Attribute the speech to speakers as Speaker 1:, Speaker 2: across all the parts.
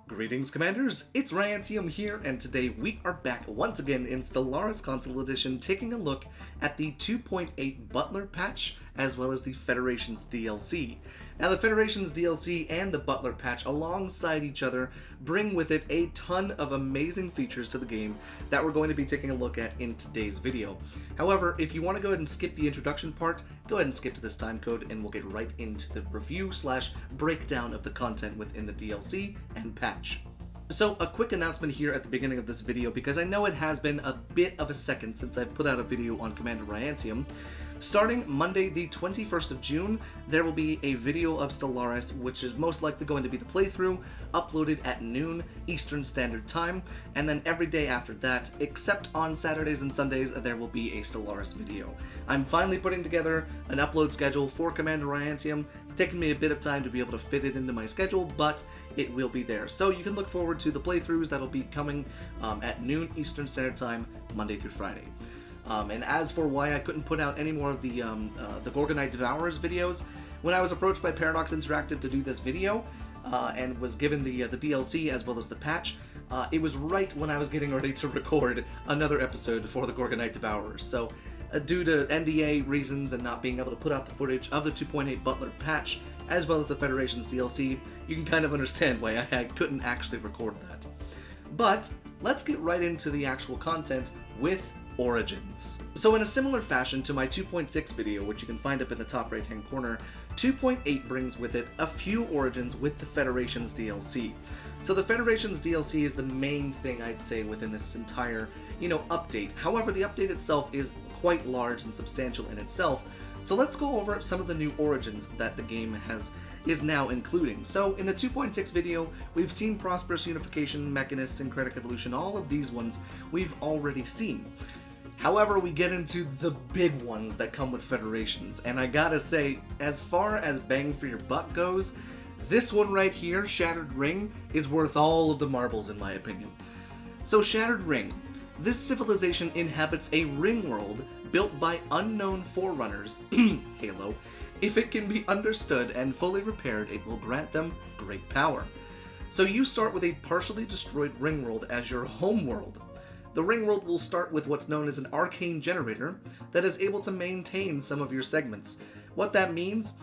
Speaker 1: Greetings, Commanders! It's Ryant1UM here, and today we are back once again in Stellaris Console Edition, taking a look at the 2.8 Butler patch, as well as the Federation's DLC. Now, the Federation's DLC and the Butler patch, alongside each other, bring with it a ton of amazing features to the game that we're going to be taking a look at in today's video. However, if you want to go ahead and skip the introduction part, go ahead and skip to this time code, and we'll get right into the review/breakdown of the content within the DLC and patch. So, a quick announcement here at the beginning of this video, because I know it has been a bit of a second since I've put out a video on Commander Ryant1UM. Starting Monday the 21st of June, there will be a video of Stellaris, which is most likely going to be the playthrough, uploaded at noon Eastern Standard Time, and then every day after that, except on Saturdays and Sundays, there will be a Stellaris video. I'm finally putting together an upload schedule for Commander Ryant1UM. It's taken me a bit of time to be able to fit it into my schedule, but it will be there. So you can look forward to the playthroughs that'll be coming at noon Eastern Standard Time, Monday through Friday. And as for why I couldn't put out any more of the Gorgonite Devourers videos, when I was approached by Paradox Interactive to do this video, and was given the DLC as well as the patch, it was right when I was getting ready to record another episode for the Gorgonite Devourers. So, due to NDA reasons and not being able to put out the footage of the 2.8 Butler patch, as well as the Federation's DLC, you can kind of understand why I couldn't actually record that. But, let's get right into the actual content with Origins. So in a similar fashion to my 2.6 video, which you can find up in the top right hand corner, 2.8 brings with it a few Origins with the Federation's DLC. So the Federation's DLC is the main thing I'd say within this entire, update. However, the update itself is quite large and substantial in itself. So let's go over some of the new Origins that the game is now including. So in the 2.6 video, we've seen Prosperous Unification, Mechanist, Syncretic Evolution, all of these ones we've already seen. However, we get into the big ones that come with Federations, and I gotta say, as far as bang for your buck goes, this one right here, Shattered Ring, is worth all of the marbles in my opinion. So Shattered Ring. This civilization inhabits a ring world built by unknown forerunners, Halo. If it can be understood and fully repaired, it will grant them great power. So you start with a partially destroyed ring world as your home world. The ring world will start with what's known as an arcane generator that is able to maintain some of your segments. What that means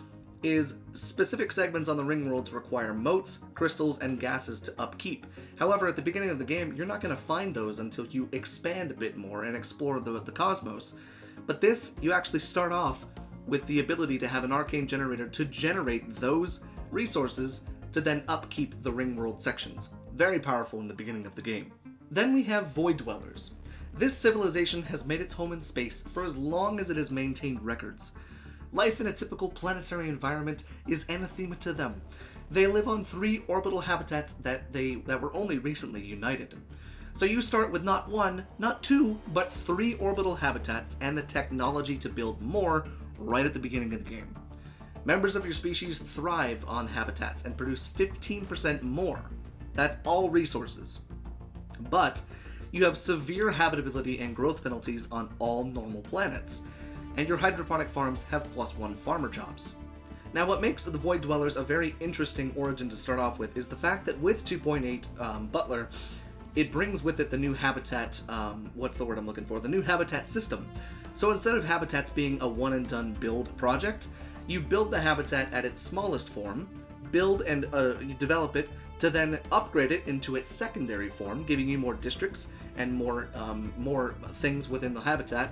Speaker 1: is specific segments on the ring worlds require motes, crystals, and gases to upkeep. However, at the beginning of the game, you're not going to find those until you expand a bit more and explore the cosmos. But this, you actually start off with the ability to have an arcane generator to generate those resources to then upkeep the ring world sections. Very powerful in the beginning of the game. Then we have Void Dwellers. This civilization has made its home in space for as long as it has maintained records. Life in a typical planetary environment is anathema to them. They live on 3 orbital habitats that were only recently united. So you start with not 1, not 2, but 3 orbital habitats and the technology to build more right at the beginning of the game. Members of your species thrive on habitats and produce 15% more. That's all resources. But you have severe habitability and growth penalties on all normal planets, and your hydroponic farms have +1 farmer jobs. Now, what makes the Void Dwellers a very interesting origin to start off with is the fact that with 2.8 Butler, it brings with it the new habitat, the new habitat system. So instead of habitats being a one-and-done build project, you build the habitat at its smallest form, build and you develop it, to then upgrade it into its secondary form, giving you more districts and more things within the habitat.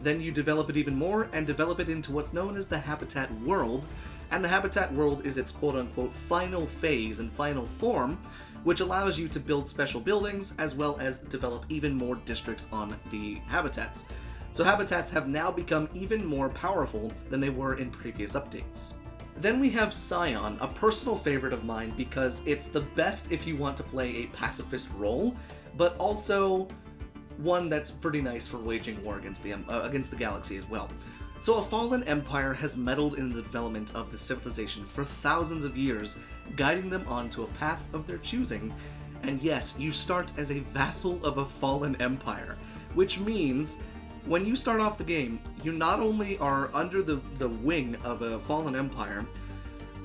Speaker 1: Then you develop it even more and develop it into what's known as the Habitat World, and the Habitat World is its quote-unquote final phase and final form, which allows you to build special buildings as well as develop even more districts on the habitats. So habitats have now become even more powerful than they were in previous updates. Then we have Scion, a personal favorite of mine because it's the best if you want to play a pacifist role, but also one that's pretty nice for waging war against the galaxy as well. So a fallen empire has meddled in the development of the civilization for thousands of years, guiding them onto a path of their choosing, and yes, you start as a vassal of a fallen empire, which means when you start off the game, you not only are under the wing of a fallen empire,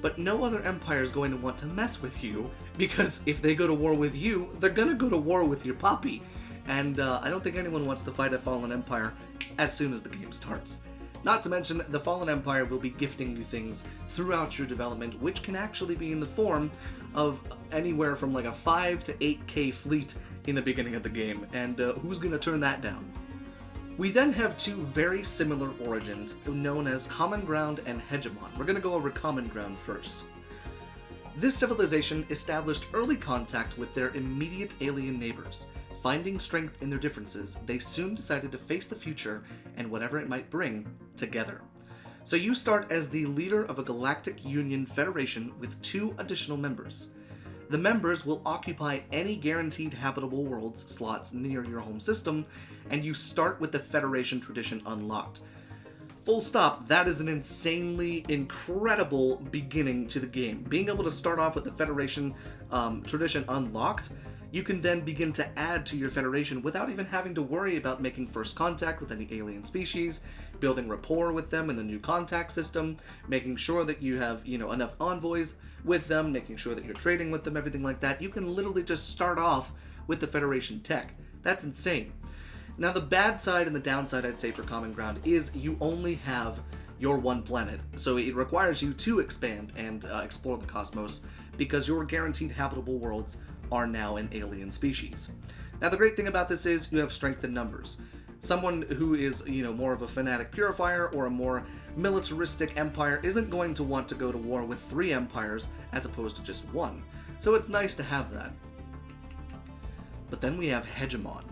Speaker 1: but no other empire is going to want to mess with you, because if they go to war with you, they're gonna go to war with your poppy. And I don't think anyone wants to fight a fallen empire as soon as the game starts. Not to mention, the Fallen Empire will be gifting you things throughout your development, which can actually be in the form of anywhere from like a 5 to 8k fleet in the beginning of the game, and who's gonna turn that down? We then have two very similar origins, known as Common Ground and Hegemon. We're gonna go over Common Ground first. This civilization established early contact with their immediate alien neighbors. Finding strength in their differences, they soon decided to face the future and whatever it might bring together. So you start as the leader of a Galactic Union Federation with 2 additional members. The members will occupy any guaranteed habitable worlds slots near your home system, and you start with the Federation tradition unlocked. Full stop, that is an insanely incredible beginning to the game. Being able to start off with the Federation tradition unlocked, you can then begin to add to your Federation without even having to worry about making first contact with any alien species, building rapport with them in the new contact system, making sure that you have, enough envoys with them, making sure that you're trading with them, everything like that. You can literally just start off with the Federation tech. That's insane. Now, the bad side and the downside, I'd say, for Common Ground is you only have your one planet, so it requires you to expand and explore the cosmos, because your guaranteed habitable worlds are now an alien species. Now, the great thing about this is you have strength in numbers. Someone who is, more of a fanatic purifier or a more militaristic empire isn't going to want to go to war with 3 empires as opposed to just 1. So it's nice to have that. But then we have Hegemon.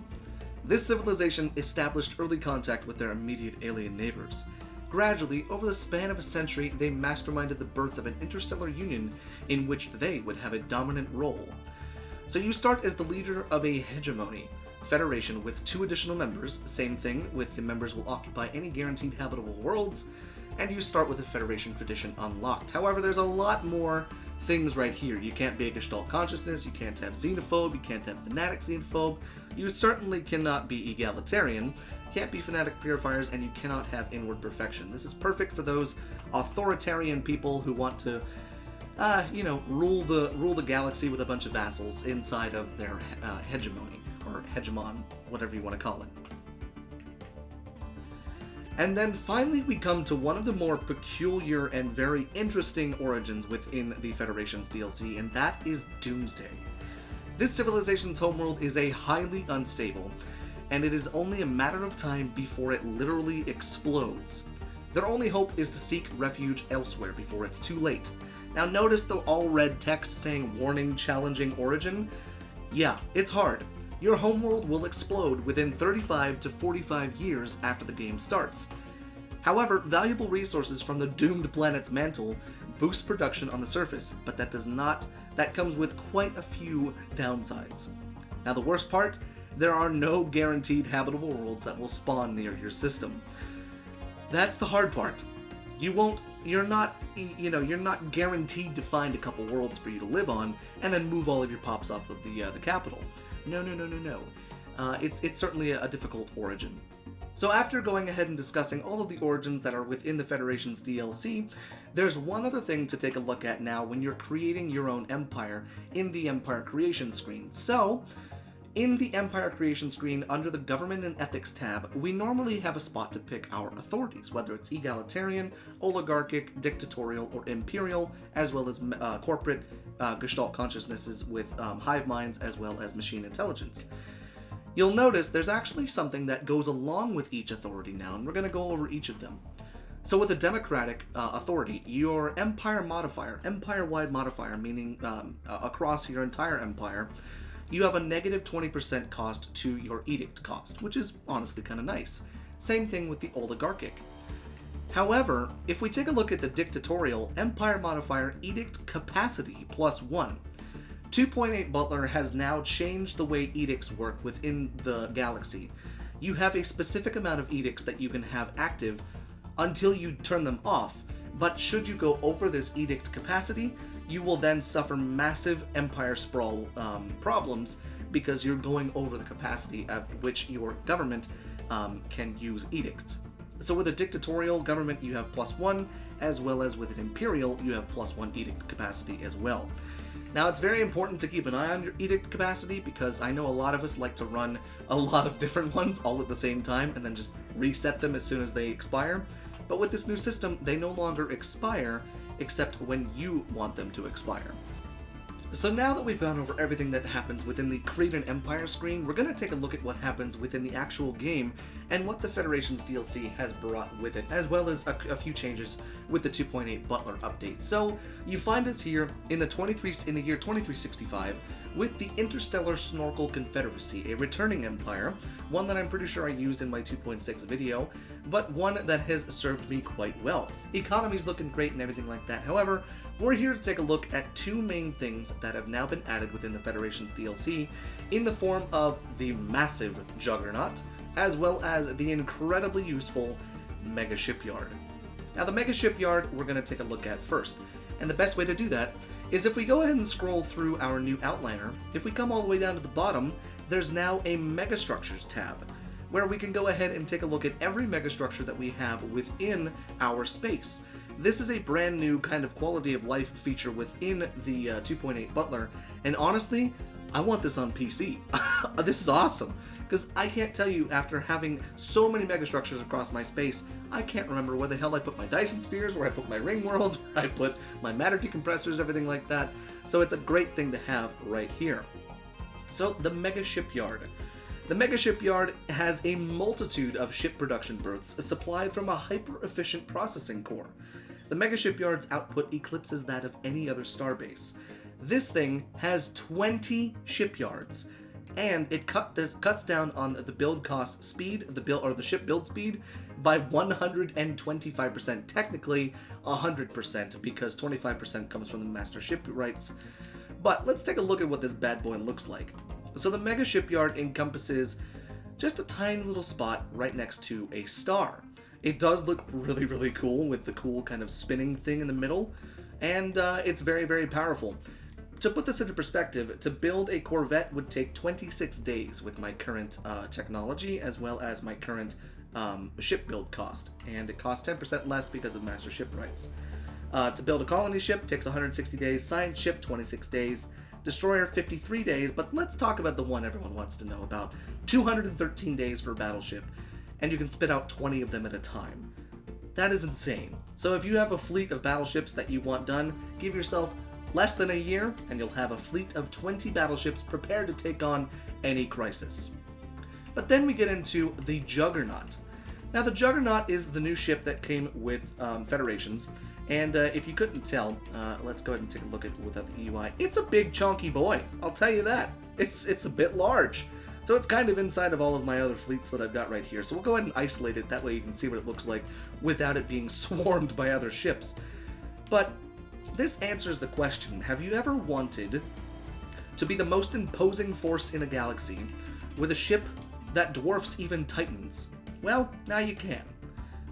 Speaker 1: This civilization established early contact with their immediate alien neighbors. Gradually, over the span of a century, they masterminded the birth of an interstellar union in which they would have a dominant role. So you start as the leader of a hegemony federation with 2 additional members. Same thing, with the members will occupy any guaranteed habitable worlds, and you start with a Federation tradition unlocked. However, there's a lot more things right here. You can't be a Gestalt consciousness, you can't have xenophobe, you can't have fanatic xenophobe, you certainly cannot be egalitarian, can't be fanatic purifiers, and you cannot have inward perfection. This is perfect for those authoritarian people who want to rule the galaxy with a bunch of vassals inside of their hegemony, or hegemon, whatever you want to call it. And then finally we come to one of the more peculiar and very interesting origins within the Federation's DLC, and that is Doomsday. This civilization's homeworld is a highly unstable, and it is only a matter of time before it literally explodes. Their only hope is to seek refuge elsewhere before it's too late. Now notice the all-red text saying warning challenging origin? Yeah, it's hard. Your homeworld will explode within 35 to 45 years after the game starts. However, valuable resources from the doomed planet's mantle boost production on the surface, but that comes with quite a few downsides. Now the worst part, there are no guaranteed habitable worlds that will spawn near your system. That's the hard part. You're not guaranteed to find a couple worlds for you to live on and then move all of your pops off of the capital. No. It's certainly a difficult origin. So after going ahead and discussing all of the origins that are within the Federation's DLC, there's one other thing to take a look at now when you're creating your own empire in the Empire Creation screen. So, in the Empire Creation screen, under the Government and Ethics tab, we normally have a spot to pick our authorities, whether it's egalitarian, oligarchic, dictatorial, or imperial, as well as corporate Gestalt consciousnesses with hive minds, as well as machine intelligence. You'll notice there's actually something that goes along with each authority now, and we're going to go over each of them. So with a democratic authority, your empire modifier, empire-wide modifier, meaning across your entire empire, you have a negative 20% cost to your edict cost, which is honestly kind of nice. Same thing with the oligarchic. However, if we take a look at the dictatorial empire modifier edict capacity +1, 2.8 Butler has now changed the way edicts work within the galaxy. You have a specific amount of edicts that you can have active until you turn them off, but should you go over this edict capacity, you will then suffer massive empire sprawl problems because you're going over the capacity at which your government can use edicts. So with a dictatorial government, you have +1, as well as with an imperial, you have +1 edict capacity as well. Now, it's very important to keep an eye on your edict capacity, because I know a lot of us like to run a lot of different ones all at the same time and then just reset them as soon as they expire. But with this new system, they no longer expire except when you want them to expire. So now that we've gone over everything that happens within the Creed and Empire screen, we're going to take a look at what happens within the actual game and what the Federation's DLC has brought with it, as well as a few changes with the 2.8 Butler update. So you find us here in the year 2365 with the Interstellar Snorkel Confederacy, a returning empire, one that I'm pretty sure I used in my 2.6 video, but one that has served me quite well. Economy's looking great and everything like that. However, we're here to take a look at two main things that have now been added within the Federation's DLC in the form of the massive Juggernaut, as well as the incredibly useful Mega Shipyard. Now, the Mega Shipyard we're going to take a look at first, and the best way to do that is if we go ahead and scroll through our new outliner. If we come all the way down to the bottom, there's now a Megastructures tab, where we can go ahead and take a look at every megastructure that we have within our space. This is a brand new kind of quality of life feature within the 2.8 Butler, and honestly, I want this on PC. This is awesome, because I can't tell you, after having so many megastructures across my space, I can't remember where the hell I put my Dyson spheres, where I put my ring worlds, where I put my matter decompressors, everything like that. So it's a great thing to have right here. So the Mega Shipyard. The Mega Shipyard has a multitude of ship production berths supplied from a hyper-efficient processing core. The Mega Shipyard's output eclipses that of any other starbase. This thing has 20 shipyards, and it cuts down on the build cost speed, the ship build speed, by 125%. Technically, 100%, because 25% comes from the master shipwrights. But let's take a look at what this bad boy looks like. So the Mega Shipyard encompasses just a tiny little spot right next to a star. It does look really, really cool with the cool kind of spinning thing in the middle, and it's very, very powerful. To put this into perspective, to build a Corvette would take 26 days with my current technology, as well as my current ship build cost, and it costs 10% less because of master shipwrights. To build a colony ship takes 160 days, science ship 26 days, destroyer 53 days, but let's talk about the one everyone wants to know about. 213 days for a battleship, and you can spit out 20 of them at a time. That is insane. So if you have a fleet of battleships that you want done, give yourself less than a year, and you'll have a fleet of 20 battleships prepared to take on any crisis. But then we get into the Juggernaut. Now, the Juggernaut is the new ship that came with Federations, and if you couldn't tell, let's go ahead and take a look at without the UI. It's a big chunky boy, I'll tell you that. It's a bit large. So it's kind of inside of all of my other fleets that I've got right here. So we'll go ahead and isolate it, that way you can see what it looks like without it being swarmed by other ships. But this answers the question, have you ever wanted to be the most imposing force in a galaxy with a ship that dwarfs even Titans? Well, now you can.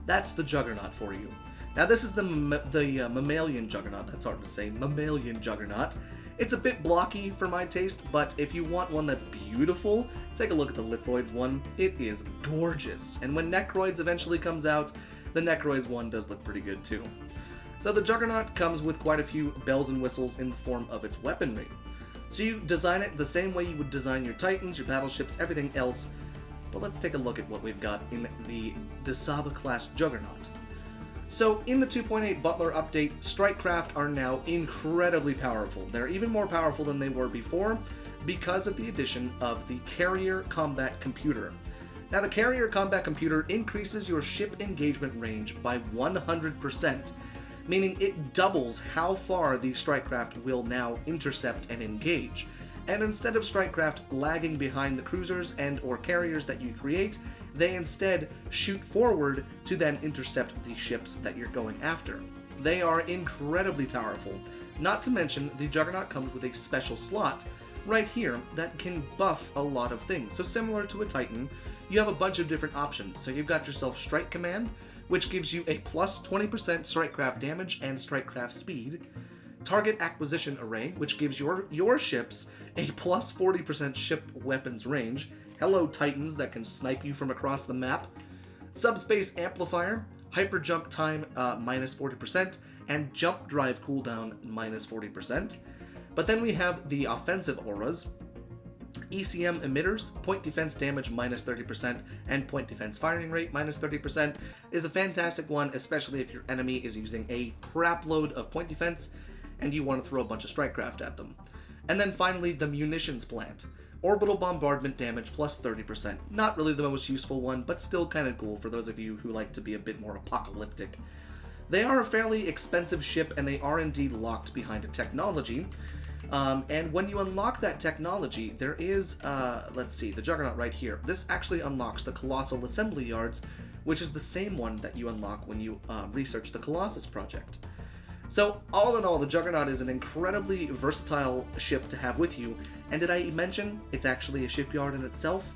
Speaker 1: That's the Juggernaut for you. Now this is the mammalian Juggernaut, that's hard to say, mammalian Juggernaut. It's a bit blocky for my taste, but if you want one that's beautiful, take a look at the Lithoids one. It is gorgeous, and when Necroids eventually comes out, the Necroids one does look pretty good too. So the Juggernaut comes with quite a few bells and whistles in the form of its weaponry. So you design it the same way you would design your Titans, your battleships, everything else. But let's take a look at what we've got in the Desaba class Juggernaut. So in the 2.8 Butler update, strike craft are now incredibly powerful. They're even more powerful than they were before because of the addition of the Carrier Combat Computer. Now the Carrier Combat Computer increases your ship engagement range by 100%, meaning it doubles how far the strike craft will now intercept and engage. And instead of strike craft lagging behind the cruisers and or carriers that you create, they instead shoot forward to then intercept the ships that you're going after. They are incredibly powerful. Not to mention, the Juggernaut comes with a special slot right here that can buff a lot of things. So similar to a Titan, you have a bunch of different options. So you've got yourself Strike Command, which gives you a plus 20% strike craft damage and strike craft speed. Target Acquisition Array, which gives your ships a plus 40% ship weapons range. Hello, Titans that can snipe you from across the map. Subspace Amplifier, Hyper Jump Time minus 40%, and Jump Drive Cooldown minus 40%. But then we have the Offensive Auras, ECM Emitters, Point Defense Damage minus 30%, and Point Defense Firing Rate minus 30% is a fantastic one, especially if your enemy is using a crap load of point defense and you want to throw a bunch of strike craft at them. And then finally, the Munitions Plant. Orbital Bombardment Damage plus 30%. Not really the most useful one, but still kind of cool for those of you who like to be a bit more apocalyptic. They are a fairly expensive ship, and they are indeed locked behind a technology. And when you unlock that technology, there is, let's see, the Juggernaut right here. This actually unlocks the Colossal Assembly Yards, which is the same one that you unlock when you research the Colossus project. So, all in all, the Juggernaut is an incredibly versatile ship to have with you, and did I mention it's actually a shipyard in itself?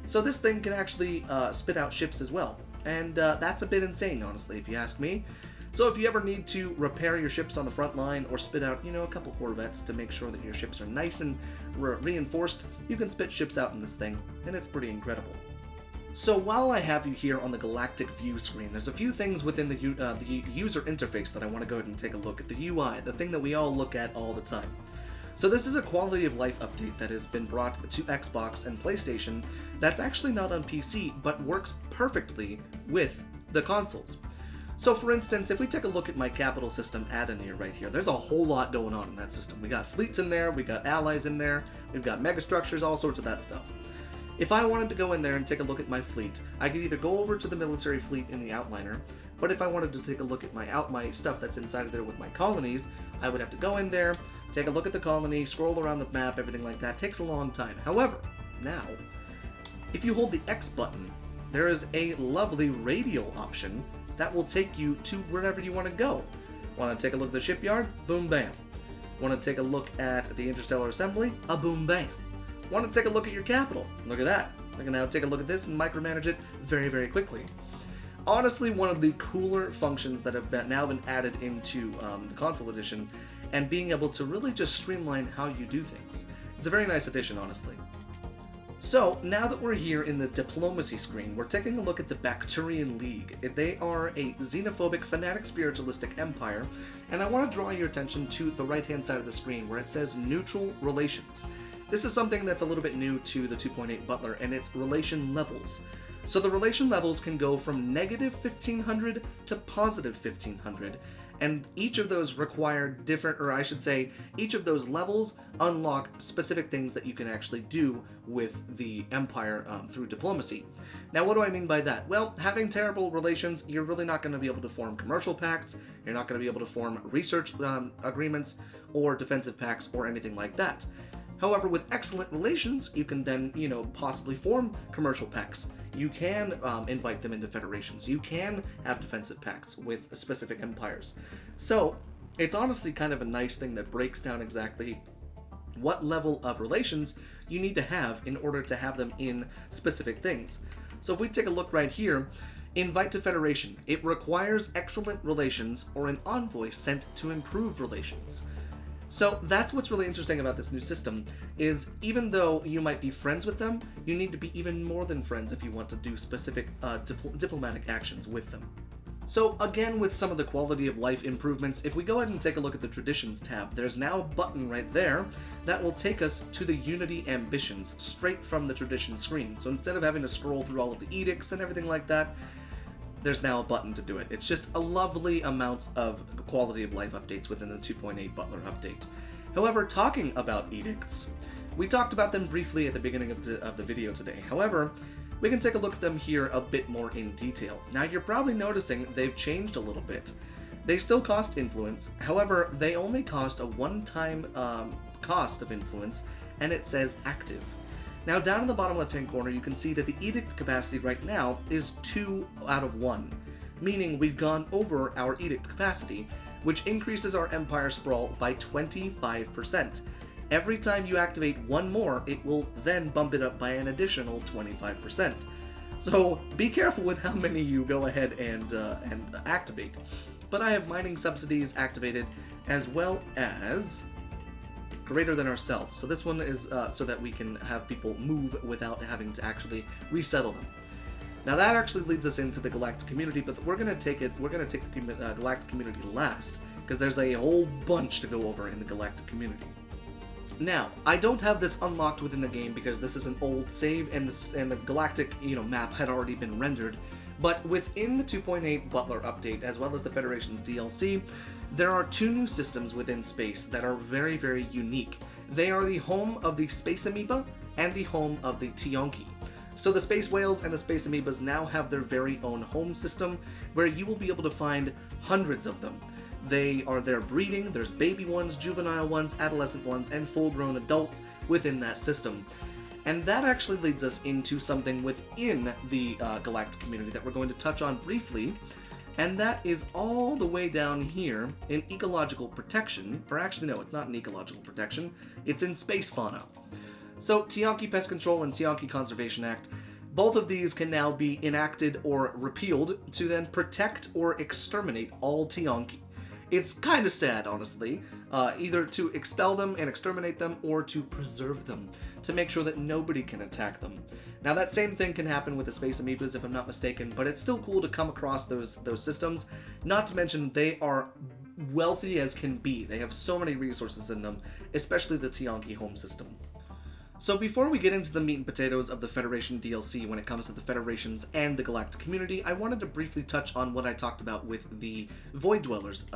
Speaker 1: So this thing can actually spit out ships as well, and that's a bit insane, honestly, if you ask me. So if you ever need to repair your ships on the front line, or spit out, a couple Corvettes to make sure that your ships are nice and reinforced, you can spit ships out in this thing, and it's pretty incredible. So while I have you here on the Galactic View screen, there's a few things within the user interface that I want to go ahead and take a look at. The UI, the thing that we all look at all the time. So this is a quality of life update that has been brought to Xbox and PlayStation that's actually not on PC, but works perfectly with the consoles. So for instance, if we take a look at my capital system add-in here, right here, there's a whole lot going on in that system. We got fleets in there, we got allies in there, we've got megastructures, all sorts of that stuff. If I wanted to go in there and take a look at my fleet, I could either go over to the military fleet in the outliner, but if I wanted to take a look at my stuff that's inside of there with my colonies, I would have to go in there, take a look at the colony, scroll around the map, everything like that. It takes a long time. However, now, if you hold the X button, there is a lovely radial option that will take you to wherever you want to go. Want to take a look at the shipyard? Boom, bam. Want to take a look at the interstellar assembly? A boom, bam. Want to take a look at your capital? Look at that. I can now take a look at this and micromanage it very, very quickly. Honestly, one of the cooler functions that have now been added into the console edition, and being able to really just streamline how you do things. It's a very nice addition, honestly. So, now that we're here in the diplomacy screen, we're taking a look at the Bacterian League. They are a xenophobic, fanatic spiritualistic empire, and I want to draw your attention to the right-hand side of the screen where it says Neutral Relations. This is something that's a little bit new to the 2.8 Butler, and it's relation levels. So the relation levels can go from negative 1500 to positive 1500, and each of those require different, or I should say, each of those levels unlock specific things that you can actually do with the Empire through diplomacy. Now, what do I mean by that? Well, having terrible relations, you're really not going to be able to form commercial pacts, you're not going to be able to form research agreements, or defensive pacts, or anything like that. However, with excellent relations, you can then, possibly form commercial pacts. You can invite them into federations. You can have defensive pacts with specific empires. So, it's honestly kind of a nice thing that breaks down exactly what level of relations you need to have in order to have them in specific things. So if we take a look right here, invite to federation. It requires excellent relations or an envoy sent to improve relations. So that's what's really interesting about this new system, is even though you might be friends with them, you need to be even more than friends if you want to do specific diplomatic actions with them. So again, with some of the quality of life improvements, if we go ahead and take a look at the Traditions tab, there's now a button right there that will take us to the Unity Ambitions straight from the Traditions screen. So instead of having to scroll through all of the edicts and everything like that, there's now a button to do it. It's just a lovely amount of quality of life updates within the 2.8 Butler update. However, talking about edicts, we talked about them briefly at the beginning of the video today. However, we can take a look at them here a bit more in detail. Now, you're probably noticing they've changed a little bit. They still cost influence, however, they only cost a one-time cost of influence, and it says active. Now, down in the bottom left-hand corner, you can see that the edict capacity right now is 2 out of 1, meaning we've gone over our edict capacity, which increases our Empire Sprawl by 25%. Every time you activate one more, it will then bump it up by an additional 25%. So be careful with how many you go ahead and activate. But I have mining subsidies activated, as well as greater than ourselves. So this one is so that we can have people move without having to actually resettle them. Now that actually leads us into the Galactic Community, but we're gonna take the Galactic Community last, because there's a whole bunch to go over in the Galactic Community. Now, I don't have this unlocked within the game because this is an old save, and the Galactic, map had already been rendered. But within the 2.8 Butler update, as well as the Federation's DLC, there are two new systems within space that are very, very unique. They are the home of the Space Amoeba and the home of the Tionki. So the Space Whales and the Space Amoebas now have their very own home system, where you will be able to find hundreds of them. They are there breeding. There's baby ones, juvenile ones, adolescent ones, and full-grown adults within that system. And that actually leads us into something within the Galactic Community that we're going to touch on briefly, and that is all the way down here in ecological protection, or actually no, it's not in ecological protection, it's in space fauna. So Tionki Pest Control and Tionki Conservation Act, both of these can now be enacted or repealed to then protect or exterminate all Tionki. It's kind of sad, honestly, either to expel them and exterminate them, or to preserve them, to make sure that nobody can attack them. Now that same thing can happen with the Space Amoebas, if I'm not mistaken, but it's still cool to come across those systems, not to mention they are wealthy as can be. They have so many resources in them, especially the Tionki home system. So before we get into the meat and potatoes of the Federation DLC when it comes to the Federations and the Galactic Community, I wanted to briefly touch on what I talked about with the Void Dwellers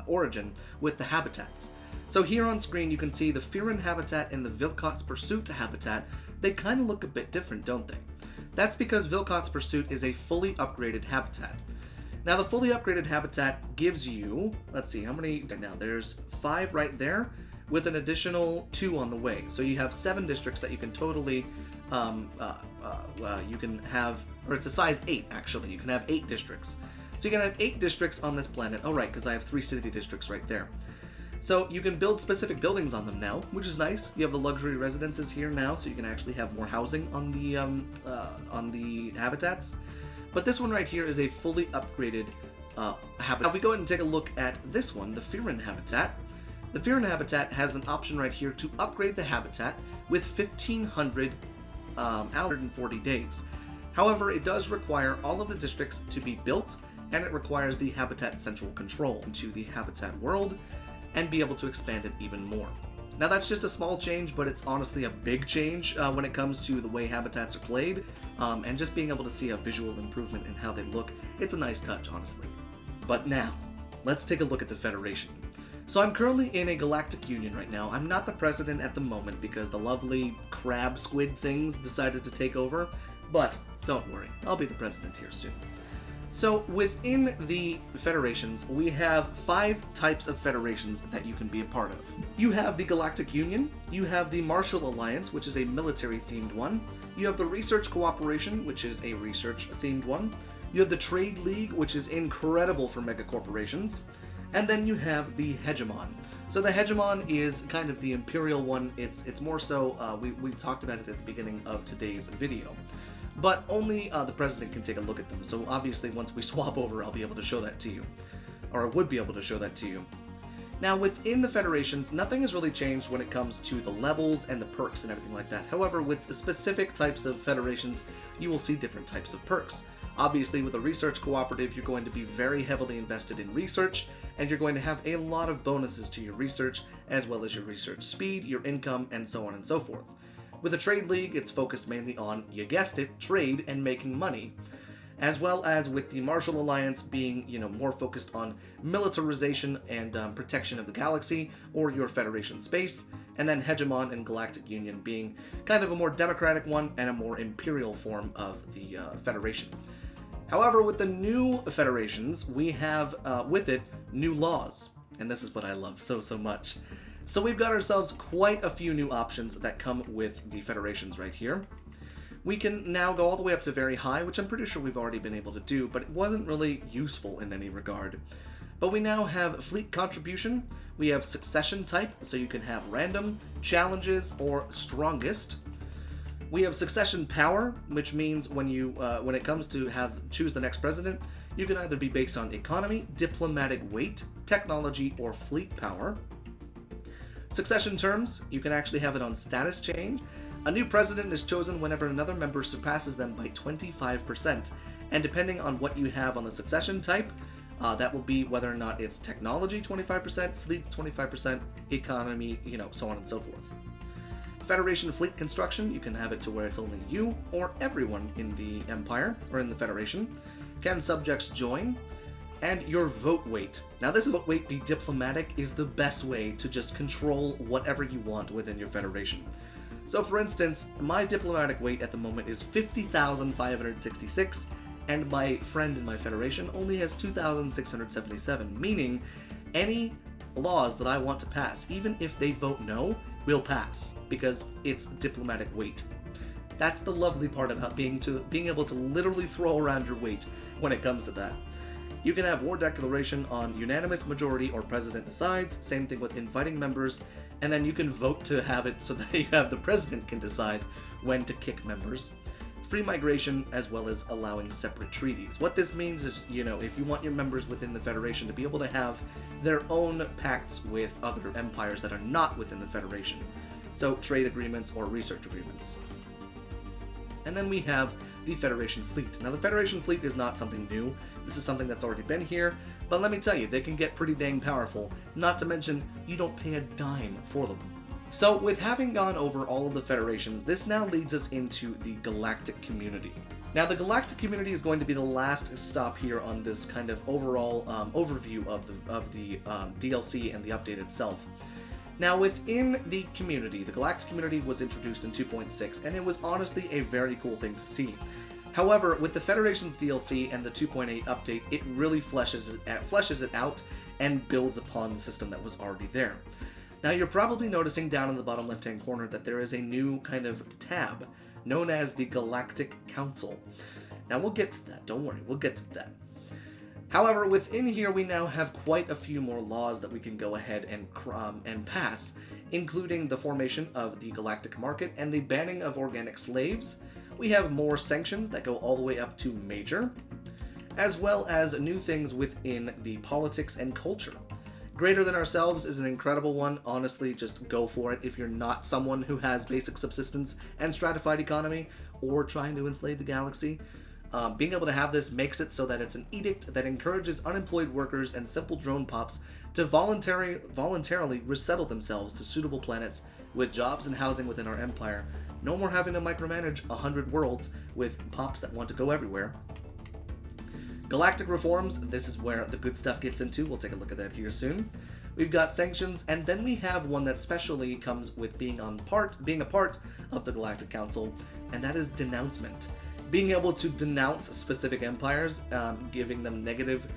Speaker 1: origin with the habitats. So here on screen you can see the Firan habitat and the Vilkot's Pursuit habitat. They kind of look a bit different, don't they? That's because Vilkot's Pursuit is a fully upgraded habitat. Now the fully upgraded habitat gives you, let's see, how many right now? There's 5 right there, with an additional 2 on the way. So you have 7 districts that you can totally, you can have, or it's a size 8 actually, you can have 8 districts. So you can have 8 districts on this planet. Oh right, because I have 3 city districts right there. So you can build specific buildings on them now, which is nice. You have the luxury residences here now, so you can actually have more housing on the habitats. But this one right here is a fully upgraded habitat. Now if we go ahead and take a look at this one, the Firan habitat, the Firan habitat has an option right here to upgrade the habitat with 1,500 140 days. However, it does require all of the districts to be built, and it requires the habitat central control into the habitat world and be able to expand it even more. Now that's just a small change, but it's honestly a big change when it comes to the way habitats are played, and just being able to see a visual improvement in how they look. It's a nice touch, honestly. But now, let's take a look at the Federation. So I'm currently in a Galactic Union right now. I'm not the president at the moment because the lovely crab squid things decided to take over, but don't worry, I'll be the president here soon. So within the federations, we have 5 types of federations that you can be a part of. You have the Galactic Union, you have the Martial Alliance, which is a military-themed one, you have the Research Cooperation, which is a research-themed one, you have the Trade League, which is incredible for megacorporations, and then you have the Hegemon. So the Hegemon is kind of the Imperial one. It's more so, we talked about it at the beginning of today's video. But only the president can take a look at them. So obviously once we swap over, I'll be able to show that to you. Or I would be able to show that to you. Now within the federations, nothing has really changed when it comes to the levels and the perks and everything like that. However, with specific types of federations, you will see different types of perks. Obviously, with a research cooperative, you're going to be very heavily invested in research, and you're going to have a lot of bonuses to your research, as well as your research speed, your income, and so on and so forth. With a Trade League, it's focused mainly on, you guessed it, trade and making money, as well as with the Martial Alliance being, more focused on militarization and protection of the galaxy, or your Federation space, and then Hegemon and Galactic Union being kind of a more democratic one and a more imperial form of the Federation. However, with the new federations, we have, with it, new laws. And this is what I love so much. So we've got ourselves quite a few new options that come with the federations right here. We can now go all the way up to very high, which I'm pretty sure we've already been able to do, but it wasn't really useful in any regard. But we now have fleet contribution, we have succession type, so you can have random, challenges, or strongest. We have succession power, which means when it comes to choose the next president, you can either be based on economy, diplomatic weight, technology, or fleet power. Succession terms, you can actually have it on status change, A new president is chosen whenever another member surpasses them by 25%, and depending on what you have on the succession type, that will be whether or not it's technology 25%, fleet 25%, economy, so on and so forth. Federation fleet construction, you can have it to where it's only you or everyone in the Empire or in the Federation. Can subjects join? And your vote weight. Now this is vote weight be diplomatic is the best way to just control whatever you want within your Federation. So for instance, my diplomatic weight at the moment is 50,566, and my friend in my Federation only has 2,677, meaning any laws that I want to pass, even if they vote no, will pass, because it's diplomatic weight. That's the lovely part about being able to literally throw around your weight when it comes to that. You can have war declaration on unanimous majority or president decides, same thing with inviting members, and then you can vote to have it so that you have the president can decide when to kick members. Free migration, as well as allowing separate treaties. What this means is, if you want your members within the Federation to be able to have their own pacts with other empires that are not within the Federation. So trade agreements or research agreements. And then we have the Federation fleet. Now the Federation fleet is not something new. This is something that's already been here, but let me tell you, they can get pretty dang powerful, not to mention you don't pay a dime for them. So with having gone over all of the Federations, this now leads us into the Galactic Community. Now the Galactic Community is going to be the last stop here on this kind of overall overview of the DLC and the update itself. Now within the community, the Galactic Community was introduced in 2.6, and it was honestly a very cool thing to see. However, with the Federation's DLC and the 2.8 update, it really fleshes it out and builds upon the system that was already there. Now you're probably noticing down in the bottom left-hand corner that there is a new kind of tab known as the Galactic Council. Now we'll get to that, don't worry, we'll get to that. However, within here we now have quite a few more laws that we can go ahead and pass, including the formation of the Galactic Market and the banning of organic slaves. We have more sanctions that go all the way up to Major, as well as new things within the politics and culture. Greater Than Ourselves is an incredible one. Honestly, just go for it if you're not someone who has basic subsistence and stratified economy or trying to enslave the galaxy. Being able to have this makes it so that it's an edict that encourages unemployed workers and simple drone pops to voluntarily resettle themselves to suitable planets with jobs and housing within our empire. No more having to micromanage 100 worlds with pops that want to go everywhere. Galactic reforms, this is where the good stuff gets into. We'll take a look at that here soon. We've got sanctions, and then we have one that specially comes with being a part of the Galactic Council, and that is denouncement. Being able to denounce specific empires, giving them negative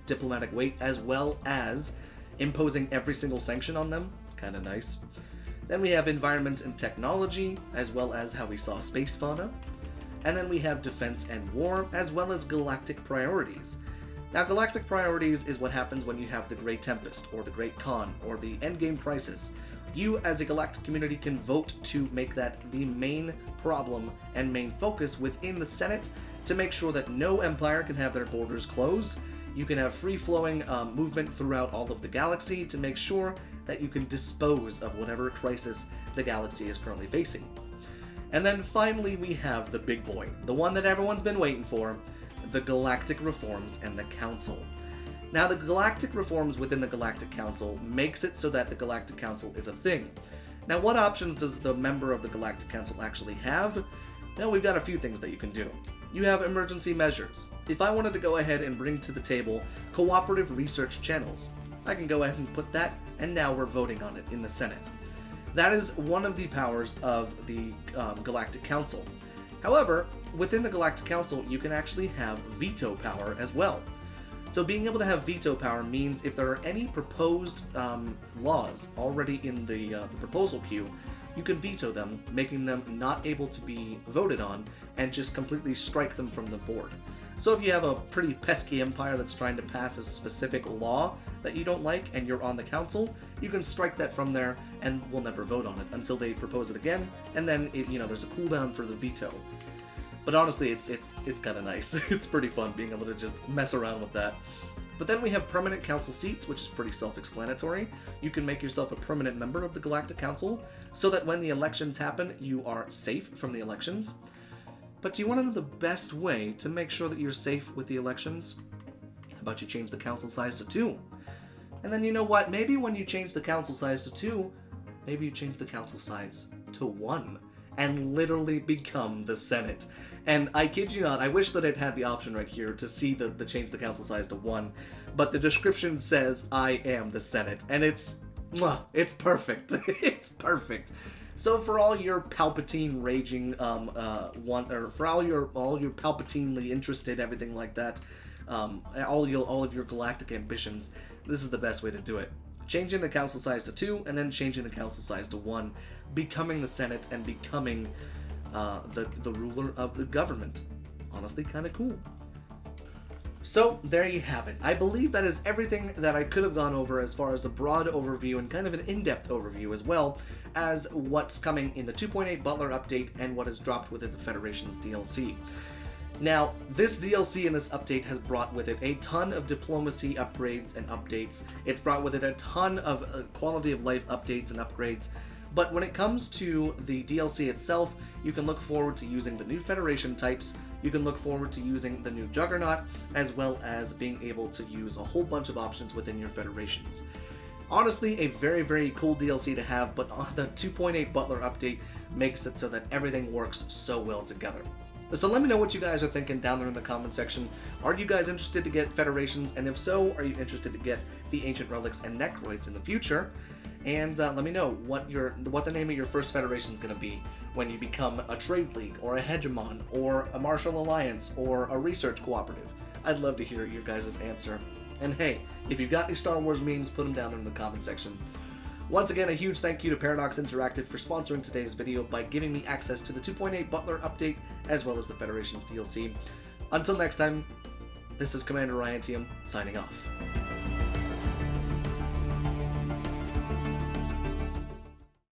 Speaker 1: diplomatic weight, as well as imposing every single sanction on them. Kind of nice. Then we have environment and technology, as well as how we saw space fauna. And then we have defense and war, as well as galactic priorities. Now, galactic priorities is what happens when you have the Great Tempest, or the Great Khan, or the Endgame Crisis. You, as a galactic community, can vote to make that the main problem and main focus within the Senate to make sure that no empire can have their borders closed. You can have free-flowing movement throughout all of the galaxy to make sure that you can dispose of whatever crisis the galaxy is currently facing. And then finally we have the big boy, the one that everyone's been waiting for, the Galactic Reforms and the Council. Now the Galactic Reforms within the Galactic Council makes it so that the Galactic Council is a thing. Now what options does the member of the Galactic Council actually have? Well, we've got a few things that you can do. You have emergency measures. If I wanted to go ahead and bring to the table cooperative research channels, I can go ahead and put that, and now we're voting on it in the Senate. That is one of the powers of the Galactic Council. However, within the Galactic Council, you can actually have veto power as well. So being able to have veto power means if there are any proposed laws already in the proposal queue, you can veto them, making them not able to be voted on, and just completely strike them from the board. So if you have a pretty pesky empire that's trying to pass a specific law that you don't like and you're on the council, you can strike that from there and we'll never vote on it until they propose it again, and then there's a cooldown for the veto. But honestly, it's kind of nice. It's pretty fun being able to just mess around with that. But then we have permanent council seats, which is pretty self-explanatory. You can make yourself a permanent member of the Galactic Council so that when the elections happen, you are safe from the elections. But do you want to know the best way to make sure that you're safe with the elections? How about you change the council size to 2? And then you know what? Maybe when you change the council size to 2, maybe you change the council size to 1 and literally become the Senate. And I kid you not, I wish that it had the option right here to see the change the council size to 1, but the description says I am the Senate, and it's perfect. It's perfect. So for all your Palpatine raging for all your Palpatinely interested, everything like that, all of your galactic ambitions, this is the best way to do it. Changing the council size to 2, and then changing the council size to 1, becoming the Senate and becoming the ruler of the government. Honestly, kind of cool. So there you have it. I believe that is everything that I could have gone over as far as a broad overview and kind of an in-depth overview, as well as what's coming in the 2.8 Butler update and what is dropped within the Federation's DLC. Now, this DLC and this update has brought with it a ton of diplomacy upgrades and updates. It's brought with it a ton of quality of life updates and upgrades. But when it comes to the DLC itself, you can look forward to using the new Federation types, you can look forward to using the new Juggernaut, as well as being able to use a whole bunch of options within your Federations. Honestly, a very, very cool DLC to have, but the 2.8 Butler update makes it so that everything works so well together. So let me know what you guys are thinking down there in the comment section. Are you guys interested to get Federations? And if so, are you interested to get the Ancient Relics and Necroids in the future? And let me know what the name of your first Federation is going to be when you become a Trade League, or a Hegemon, or a Martial Alliance, or a Research Cooperative. I'd love to hear your guys' answer. And hey, if you've got any Star Wars memes, put them down there in the comment section. Once again, a huge thank you to Paradox Interactive for sponsoring today's video by giving me access to the 2.8 Butler update, as well as the Federation's DLC. Until next time, this is Commander Ryan1UM, signing off.